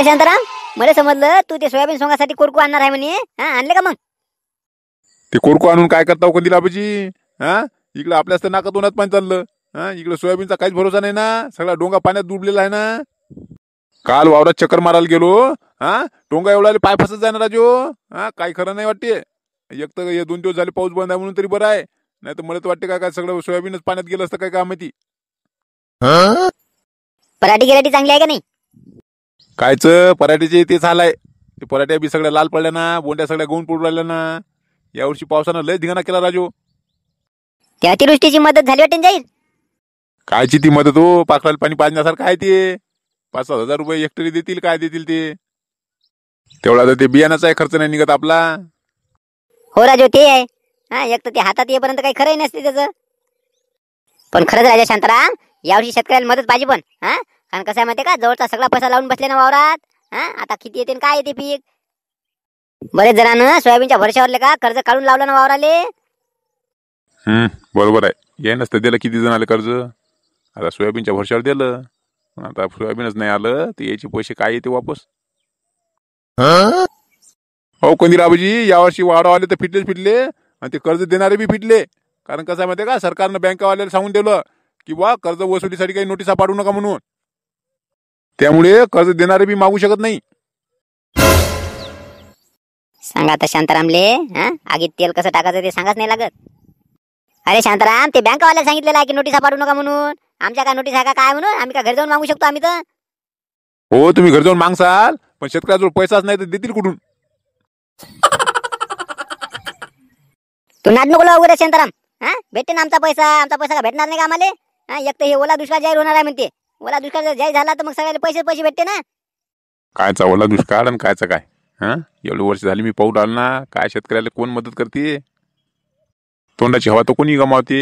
शांताराम, मला समजलं तू ते सोयाबीन सोंगासाठी कोरकू आणणार आहे म्हणे. हा, आणले का मग? ते कोरको आणून काय करता कंदील आबाजी? हा, इकडे आपल्याच तर नाका तोंडात पाणी चाललं. हा, इकडे सोयाबीनचा काहीच भरोसा नाही ना. सगळा डोंगा पाण्यात डुबलेला आहे ना. काल वावरात चक्कर मारायला गेलो. हा, डोंगा एवढा पाय फसत जाणार राजो. हा, काही खरं नाही वाटते. एक तर हे 2 दिवस झाले पाऊस बंद आहे म्हणून तरी बरं आहे. नाही तर मला तर वाटते काय सगळं सोयाबीनच पाण्यात गेलं असतं काय माहिती. पराठी गिराठी चांगली आहे का नाही? कायच पराठीचे तेच हालाय. ते पराठ्या बी सगळ्या लाल पडल्या ना, बोंड्या सगळ्या गळून पडू राहिल्या ना. यावर्षी पावसानं लय धिंगाणा केला राजू. त्या अतिवृष्टीची मदत झाली वाटेन जाईल. कायची ती मदत हो? पाखराला पाणी पाजण्यासारखं आहे ते. 5-7 हजार रुपये हेक्टरी देतील, काय देतील ते. तेवढा तर ते बियाणाचा खर्च नाही निघत आपला. हो राजू, ते आहे. हा, एक तर ते हातात येईपर्यंत काही खरंही नसते त्याचं. पण खरंच राजा शांताराम, यावर्षी शेतकऱ्याला मदत पाहिजे पण. हा, कारण कसं आहे माहिती का, जवळचा सगळा पैसा लावून बसले ना वावरात. हा, आता किती येते काय येते पीक. बरेच जणांना सोयाबीनच्या भरशावरले का कर्ज काढून लावलं ना वावराले. बरोबर आहे. ये नसतं दिलं किती जण आले कर्ज. आता सोयाबीनच्या भरशावर दिलं. आता सोयाबीनच नाही आलं तर याचे पैसे काय येते वापस. हो कंदील आबाजी, यावर्षी वाढवाले तर फिटले आणि ते कर्ज देणारे बी फिटले. कारण कसं आहे माहिती का, सरकारनं बँकावाल्याला सांगून दिलं की बा कर्ज वसुलीसाठी काही नोटिसा पाठवू नका म्हणून. त्यामुळे कर्ज देणारे बी मागू शकत नाही. सांगा आता शांतारामले, हा, आगीत तेल कसं टाकायचं ते सांगाच नाही लागत. अरे शांताराम, ते बँकावाल्याला सांगितलेलं आहे की नोटिसा पाठवू नका म्हणून. आमच्या काय नोटीस आहे का काय म्हणून? आम्ही का घरी जाऊन मागू शकतो आम्ही तर. हो, तुम्ही घर जाऊन मागसाल, पण शेतकऱ्याजवळ पैसाच नाही तर देतील कुठून? तू नाद नको लावू रे शांताराम. हा, भेटते ना आमचा पैसा का भेटणार नाही का आम्हाला? हा, एक तर हे ओला दुष्काळ जाहीर होणार आहे म्हणते. ओला दुष्काळ जर जाहीर झाला तर मग सगळ्याला पैसे भेटते ना. कायचा ओला दुष्काळ आणि कायचं काय? हा, एवढी वर्ष झाली मी पाहू आलो ना. काय शेतकऱ्याला कोण मदत करते? तोंडाची हवा तर कोणी गमावते.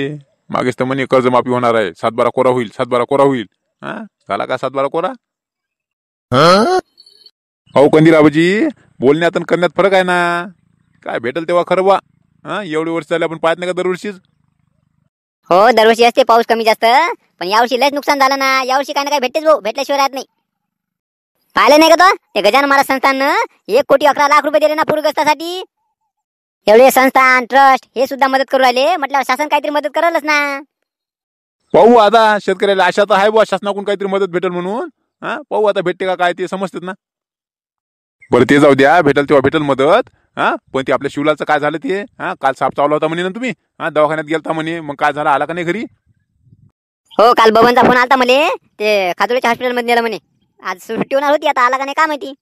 मागेच तर म्हणे कर्जमाफी होणार आहे, 7-12 कोरा होईल, 7-12 कोरा होईल. हा, झाला का 7-12 कोरा? अहो कंदील आबाजी, बोलण्यात आणि करण्यात फरक आहे ना. काय भेटेल तेव्हा खरं बा. हा, एवढी वर्ष झाली आपण पाहत नाही का दरवर्षीच. हो, दरवर्षी असते पाऊस कमी जास्त. पण यावर्षी लयच नुकसान झालं ना. यावर्षी काय ना काय भेटतेच भाऊ, भेटल्याशिवाय राहत नाही. पाहिले नाही का तो, ते गजानन महाराज संस्थाननं 1,11,00,000 रुपये दिले ना पूरग्रस्तासाठी. एवढे संस्थान ट्रस्ट हे सुद्धा मदत करू राहिले. म्हटल्यावर शासन काहीतरी मदत करलच ना. पाहू आता, शेतकऱ्याला आशा तर आहे बा शासनाकडून काहीतरी मदत भेटेल म्हणून. हा, पाहू आता भेटते का काय ते समजतात ना. बरं ते जाऊ द्या, भेटेल तेव्हा भेटेल मदत. हा, पण ते आपल्या शिवलालचं काय झालं ते? हा, काल साप चावला होता म्हणे ना तुम्ही. हा, दवाखान्यात गेलता म्हणे. मग काय झालं, आला का नाही घरी? हो, काल बबनचा फोन आलता म्हणे. ते खातोडीच्या हॉस्पिटलमध्ये नेलं म्हणे. आज सुट्टी होणार होती, आता आला का नाही काय माहिती.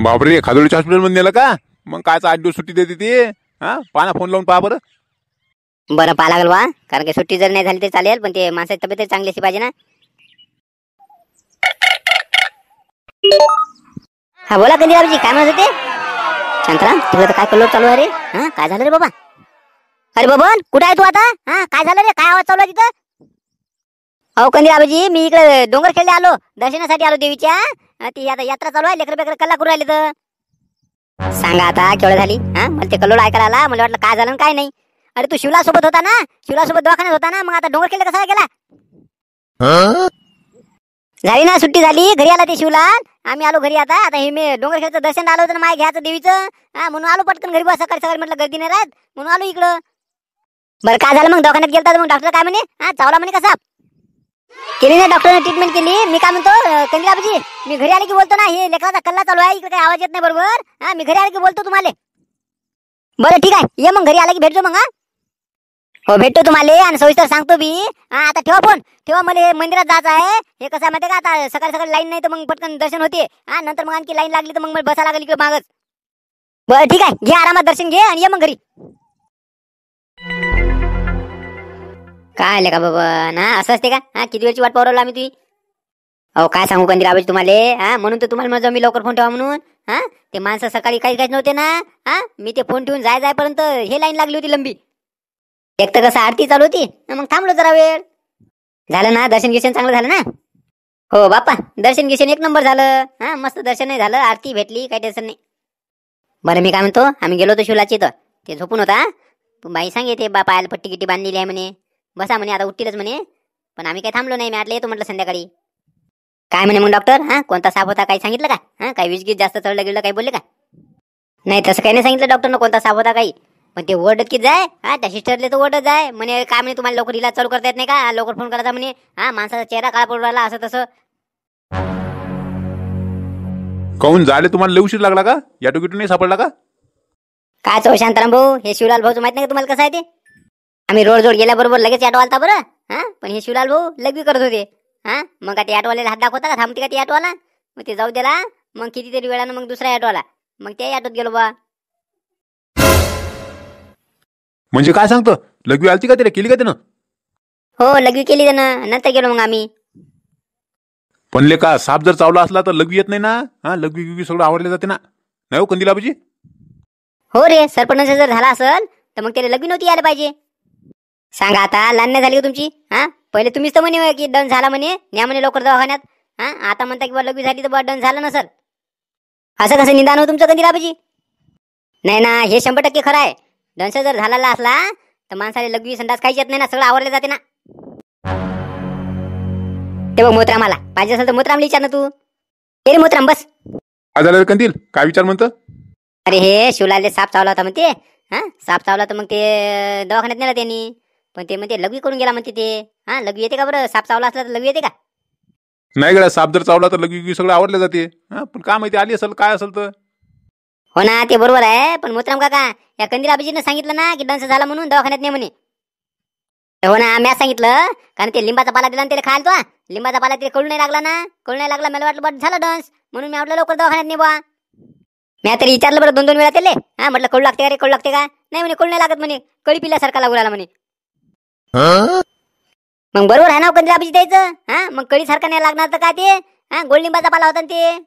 बापरे, खादोळीच्या हॉस्पिटलमध्ये नेलं का? मग कायचा 8 दिवस सुट्टी देते ते? हा, पाना फोन लावून पहा बरं. बरं, पाहा लागल वा. कारण की सुट्टी जर नाही झाली तरी चालेल, पण ते माणसाची तब्येत चांगली असली पाहिजे ना. हा, बोला कंदील आबाजी, काय म्हणत होते? शांताराम, तुला तर काय कल्लोळ चालू आहे रे? हा, काय झालं रे बाबा? अरे बबन, कुठे आहे तू आता? हा, काय झालं रे? काय आवाज चालू आहे तिथं? अहो कंदील आबाजी, मी इकडे डोंगरखेडले आलो, दर्शनासाठी आलो देवीच्या. ती आता यात्रा चालू आहे, लेकर बेकर कल्ला करू राहिले तर. सांगा आता केवढं झाली? हा, मला ते कल्लोळ ऐकायला आला. मला वाटलं काय झालं काय नाही. अरे तू शिवला सोबत होता ना, शिवला सोबत दवाखान्यात होता ना, मग आता डोंगरखेडला कसा गेला? झाली ना सुट्टी झाली, घरी आला ते शिवलाल. आम्ही आलो घरी आता. आता हे मी डोंगरखेडचं दर्शन आलो होतं ना, माय घ्यायचं देवीचं. हा, म्हणून आलो पटकन घरी. बस सकाळी म्हटलं गर्दी नाही राहत म्हणून आलो इकडं. बरं, काय झालं मग? दवाखान्यात गेलता मग डॉक्टर काय म्हणे? हा, चावला म्हणे कसा? केली ना डॉक्टरने ट्रीटमेंट केली. मी काय म्हणतो कंदील आबाजी, मी घरी आले की बोलतो ना. हे लेकराचा कल्ला चालू आहे, इकडे काही आवाज येत नाही बरोबर. हा, मी घरी आले की बोलतो तुम्हाला. बरं ठीक आहे, ये मग घरी आला की भेटतो मग. हा, हो भेटतो तुम्हाला आणि सविस्तर सांगतो बी. हा, आता ठेवा फोन, ठेवा. मला मंदिरात जायचं आहे. हे कसं आहे माहिती का, आता सकाळी लाईन नाही तर मग पटकन दर्शन होते. हा, नंतर मग आणखी लाईन लागली तर मग मला बसा लागेल इकडे मागच. बरं ठीक आहे, घे आरामात दर्शन घे आणि ये मग घरी. काय आले का बाबा ना, असं असते का? हा, किती वेळची वाट पाहू आम्ही तुझी. अहो काय सांगू कंदील आबाजी तुम्हाला. हा, म्हणून तर तुम्हाला म्हणतो मी लवकर फोन ठेवा म्हणून. हा, ते माणसं सकाळी काहीच नव्हते ना. हा, मी ते फोन ठेवून जायपर्यंत हे लाईन लागली होती लंबी. एक तर कसं आरती चालू होती, मग थांबलो जरा वेळ. झालं ना दर्शन गिशन चांगलं झालं ना? हो बाप्पा, दर्शन गिशन एक नंबर झालं. हा, मस्त दर्शन नाही झालं, आरती भेटली, काही टेन्शन नाही. बरं मी काय म्हणतो, आम्ही गेलो होतो शिवलाची तर ते झोपून होता. बाई सांगे ते पायाला पट्टी गिट्टी बांधलेली आहे म्हणे. बसा म्हणे, आता उठतीलच म्हणे. पण आम्ही काही थांबलो नाही. मी आटलं येतो म्हटलं संध्याकाळी. काय म्हणे मग डॉक्टर? हा, कोणता साप होता? काही सांगितलं का? हा, काही विषगीत जास्त चढलं गेलं काही बोलले का? नाही तसं काही नाही सांगितलं डॉक्टरनं कोणता साप होता काही. पण ते ओरडत की जाय, हा त्या सिस्टरले तर ओरडत जाय म्हणे काय म्हणे तुम्हाला लवकर इलाज चालू करता येत नाही का? लवकर फोन करायचा म्हणे. हा, माणसाचा चेहरा काळा पडून राहिला असं तसं. काहून झाले तुम्हाला लय उशीर लागला का? याटो गिटू नाही सापडला का? काय चो शांताराम भाऊ, हे शिवलाल भाऊचं माहित नाही का तुम्हाला कसं आहे ते? आम्ही रोड जोड गेल्याबरोबर लगेच ऑटो आलता बरं. हा, पण हे शिवलाल भाऊ लगवी करत होते. हा, मग का ते ऑटोवाल्याला हात दाखवता का? थांबते का ते ऑटोवाला? मग ते जाऊ दिला. मग कितीतरी वेळानं मग दुसरा ऑटो आला. मग त्या ऑटोत गेलो बा. म्हणजे काय सांगतो? लघवी आलती का तिला? केली का त्यानं? हो, लगवी केली त्यानं. नंतर गेलो मग आम्ही. पण का साप जर चावला असला तर लघवी येत नाही ना? हा, लघवी गिघवी सगळं आवरले जाते ना? नाही हो कंदील आबाजी? हो रे, सरपंच जर झाला असेल तर मग त्याला लगवी नव्हती यायला पाहिजे. सांगा आता, लहान नाही झाली का तुमची? हा, पहिले तुम्हीच तर म्हणे की डन झाला म्हणे, न्या म्हणे लवकर दवाखान्यात. हा, आता म्हणता की बा लगवी झाली तर बा डन झालं नसल. असं कसं निदान हो तुमचं कंदील आबाजी? नाही ना, हे 100% खरं आहे. डंस जर झालेला असला तर माणसाला लघवी संडास काहीच येत नाही ना, सगळं आवरले जाते ना. ते बघ मोत्रामाला पाहिजे असेल तर मोत्रामला विचार ना तू. ते रे मोत्राम बस. काय झालं रे कंदील? काय विचार म्हणतं? अरे हे शिवलाले साप चावला होता म्हणते. हा, साप चावला तर मग ते दवाखान्यात नेला त्यांनी. पण ते म्हणते लघवी करून गेला म्हणते ते. हा, लघवी येते का बरं? साप चावला असला तर लघवी येते का? नाही गड्या, साप जर चावला तर लघवी गिघवी सगळं आवरले जाते. हा, पण काय माहिती आली असेल काय असेल तर. हो ना, ते बरोबर आहे. पण मोत्राम काका, या कंदील आबीजीनं सांगितलं ना की डंस झाला म्हणून दवाखान्यात ने म्हणे. हो ना, मी सांगितलं कारण ते लिंबाचा पाला दिला त्याला खायला. तो लिंबाचा पाला ते कळू नाही लागला ना. कळू नाही लागला, मला वाटलं बट झालं डंस म्हणून मी आपलं लवकर दवाखान्यात ने बा. मी तरी विचारलं बरं 2-2 वेळा त्याले. हा, म्हटलं कळू लागते का रे? कळू लागते का? नाही म्हणे, कळू नाही लागत म्हणे. कळी पिल्यासारखा लागू राहिला म्हणे. मग बरोबर आहे ना कंदील आबीजी द्यायचं. हा, मग कळी सारखा नाही लागणार तर काय ते? हा, गोड लिंबाचा पाला होता ते.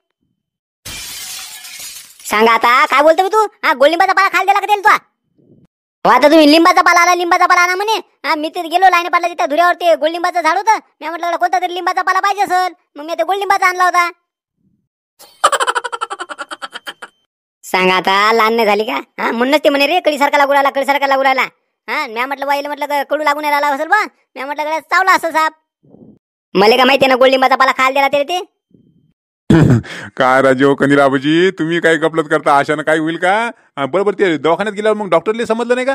सांगा आता, काय बोलतो मी तू? हा, गोड लिंबाचा पाला खायला दिला का त्याला तू? हो, आता तुम्ही लिंबाचा पाला आणा म्हणे. हा, मी तिथे गेलो लाईन पाला तिथे धुऱ्यावर ते गोडलिंबाचं झाड होतं. मी म्हटलं कोणता तरी लिंबाचा पाला पाहिजे असेल, मग मी ते गोडलिंबाचा आणला होता. सांगा आता, लहान नाही झाली का? हा, म्हणूनच ते म्हणे रे कळीसारखा लागू राहिला, कळीसारखा लागू राहिला. हा, मी म्हटलं बाईला म्हटलं कडू लागून राहिला असेल बा. मी म्हटलं चावला असं साप. मला का माहिती ना गोडलिंबाचा पाला खायला दिला ते. काय राजे कंदील आबाजी, तुम्ही काही गपलत करता? अशानं काय होईल का? बरोबर ते दवाखान्यात गेल्यावर मग डॉक्टरले समजलं नाही का?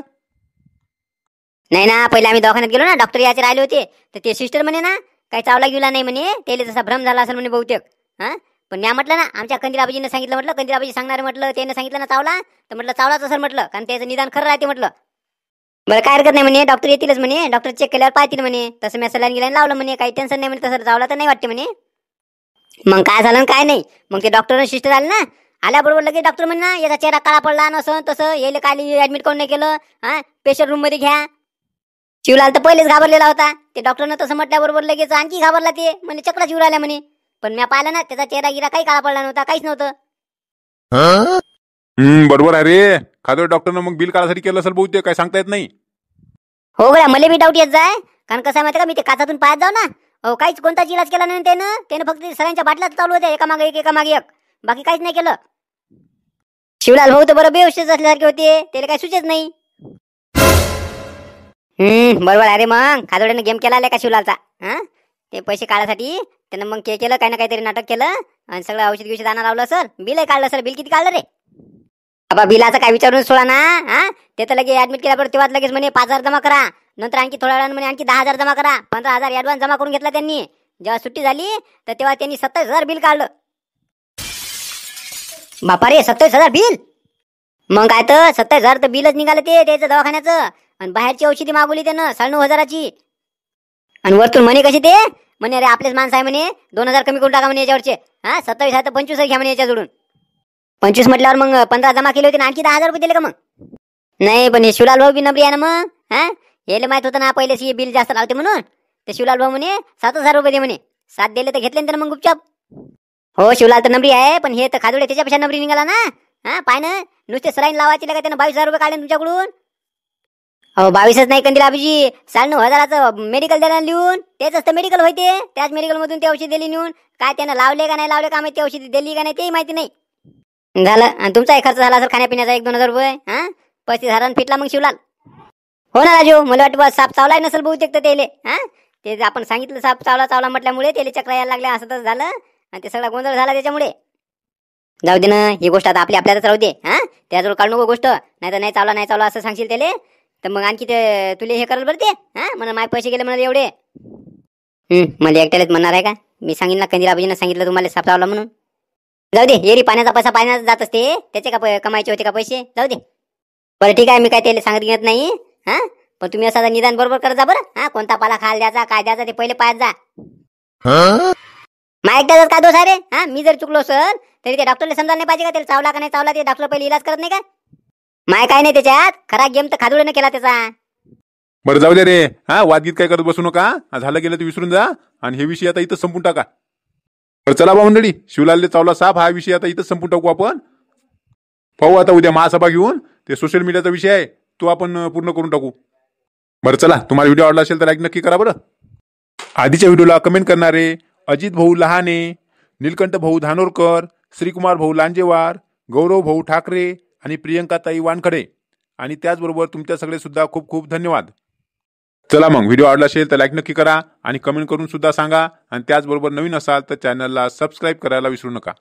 नाही ना, पहिले आम्ही दवाखान्यात गेलो ना, डॉक्टर याचे राहिले होते. तर ते सिस्टर म्हणे ना काही चावला गेला नाही म्हणे, त्याला तसा भ्रम झाला असेल म्हणे बहुतेक. हा, पण मी म्हटलं ना आमच्या कंदील आबाजीने सांगितलं, म्हटलं कंदील आबाजी सांगणार म्हटलं, त्याने सांगितलं ना चावला तर म्हटलं चावलाच असेल म्हटलं, कारण त्याचं निदान खरं राहते म्हटलं. बरं काय हरकत नाही म्हणे, डॉक्टर येतीलच म्हणे, डॉक्टर चेक केल्यावर पाहतील म्हणे. तसं मी सलाईन गेल्याने लावलं म्हणे, काही टेन्शन नाही म्हणे, तसं चावला तर नाही वाटते म्हणे. मग काय झालं काय नाही, मग ते डॉक्टर सिस्टर आले ना, आल्याबरोबर लगेच डॉक्टर म्हणे ना याचा चेहरा काळा पडला नसं तसं, यायला काय ऍडमिट कोण नाही केलं. हा, पेशंट रूम मध्ये घ्या. शिवलाल तर पहिलेच घाबरलेला होता. ते डॉक्टरनं तसं म्हटल्याबरोबर लगेच आणखी घाबरला ते, म्हणे चक्रा शिवला आल्या म्हणे. पण मी पाहिलं ना त्याचा चेहरा गिरा काही काळा पडला नव्हता, काहीच नव्हतं. बरोबर आहे रे. खादर डॉक्टरनं मग बिल काढायसाठी केलं असेल बहुतेक, काय सांगता येत नाही. हो गड्या, मला बी डाऊट येत जाय, कारण कसं माहिती का, मी ते काचातून पाहत जाऊ ना. हो, काहीच कोणताच इलाज केला नाही त्यानं फक्त सगळ्यांच्या बाटल्या चालू होत्या एका मागे एक, बाकी काहीच नाही केलं. शिवलाल भाऊ तर बरं बेहोशच असल्यासारखे होते, त्याला काही सुचत नाही. बरोबर आहे रे. मग खादोड्यानं गेम केला का शिवलालचा? हा, ते पैसे काढायसाठी त्यानं मग केलं काही ना काहीतरी नाटक केलं आणि सगळं औषध आणा लावलं सर. बिलही काढलं सर. बिल किती काढलं रे? बाबा बिलाचं काय विचारून सोडा ना. हा, ते तर लगेच ऍडमिट केल्याबरोबर तेव्हाच लगेच म्हणे 5,000 जमा करा, नंतर आणखी थोड्या वेळानं म्हणे आणखी 10,000 जमा करा. 15,000 ऍडव्हान्स जमा करून घेतला त्यांनी. जेव्हा सुट्टी झाली तर तेव्हा त्यांनी 27,000 बिल काढलं. बापा रे, 27,000 बिल? मग काय तर 27,000 तर बिलच निघालं ते त्याचं दवाखान्याचं. आणि बाहेरची औषधी मागवली त्यानं 9,500ची. आणि वरतून म्हणे कशी ते म्हणे अरे आपलेच माणसं आहे म्हणे, 2,000 कमी करून टाका म्हणे याच्यावरचे. हा, 27 आहे तर 25 घ्या म्हणे याच्या जोडून. 25 म्हटल्यावर मग 15 जमा केले होते ना, आणखी 10,000 रुपये दिले का मग? नाही, पण हे शिवलाल भाऊ बी नबरी आहे ना मग. हा, यायला माहित होतं ना पहिलेच हे बिल जास्त लावते म्हणून. ते शिवलाल भाऊ म्हणे 7,000 रुपये दे म्हणे. 7 दिले तर घेतले ना मग गुपचाप. हो, शिवलाल तर नबरी आहे, पण हे तर खादोडे त्याच्यापेक्षा नबरी निघाला ना. हा, पाय ना, नुसते सलाईन लावायचे का त्यानं 22,000 रुपये काढले तुमच्याकडून. हो, 22च नाही कंदील आबीजी, 9,500चं मेडिकल द्यायला लिहून. तेच असतं मेडिकल होते, त्याच मेडिकल मधून ते औषध दिली नेऊन. काय त्यानं लावले का नाही लावले का माहिती, औषधी दिली का नाही तेही माहिती नाही. झालं, आणि तुमचाही खर्च झाला सर खाण्यापिण्याचा 1-2 हजार रुपये. हा, 35,000 फिटला मग शिवलाल. हो ना राजू, मला वाटतं साप चावलाय नसेल बहुतेक तर त्याले. हा, ते आपण सांगितलं साप चावला म्हटल्यामुळे त्याला चक्र यायला लागल्या असं तसं झालं. आणि ते सगळा गोंधळ झाला त्याच्यामुळे. जाऊ दे ना, ही गोष्ट आता आपल्यालाच राहू दे. हा, त्याजवळ काढू नको गोष्ट, नाही तर नाही चावला असं सांगशील त्याले तर मग आणखी ते तुले हे कराल बरं ते. हा, म्हणा माझे पैसे गेले म्हणा एवढे. मला एकट्यालाच म्हणणार आहे का? मी सांगितलं ना, कंदिराबाजीनं सांगितलं तुम्हाला सापडावला म्हणून. जाऊ दे, येरी पाण्याचा पैसा पाण्यात जात असते, त्याचे का कमायचे होते का पैसे? जाऊ दे. बरं ठीक आहे, मी काय त्याला सांगत घेत नाही. हा, पण तुम्ही असं निदान बरोबर करत जा बरं. हा, कोणता पाला खायला द्यायचा, काय द्यायचा ते पहिले पाहत जा. मा एकट्याचाच काय दोष आहे रे? हा, मी जर चुकलो सर तरी ते डॉक्टरला समजायला नाही पाहिजे का त्याला चावला का नाही चावला ते डॉक्टर पहिले इलाज करत नाही का? माय काय नाही त्याच्यात, खरा गेम तर खादुळेने केला त्याचा. बरं जाऊ दे रे. हा, वादगीत काय करत बसू नका. झालं गेलं ते विसरून जा आणि हे विषय आता इथं संपून टाका. बरं चला बा मंडळी, शिवलालले चावला साप हा विषय आता इथं संपून टाकू आपण. पाहू आता उद्या महासभा घेऊन ते सोशल मीडियाचा विषय आहे तो आपण पूर्ण करून टाकू. बरं चला, तुम्हाला व्हिडिओ आवडला असेल तर लाईक नक्की करा बरं. आधीच्या व्हिडिओला कमेंट करणारे अजित भाऊ लहाने, नीलकंठ भाऊ धानोरकर, श्रीकुमार भाऊ लांजेवार, गौरव भाऊ ठाकरे आणि प्रियंका ताई वानखडे आणि त्याचबरोबर तुमच्या सगळे सुद्धा खूप खूप धन्यवाद. चला मग, व्हिडिओ आवडला असेल तर लाईक नक्की करा आणि कमेंट करून सुद्धा सांगा आणि त्याचबरोबर नवीन असाल तर चॅनलला सबस्क्राईब करायला विसरू नका.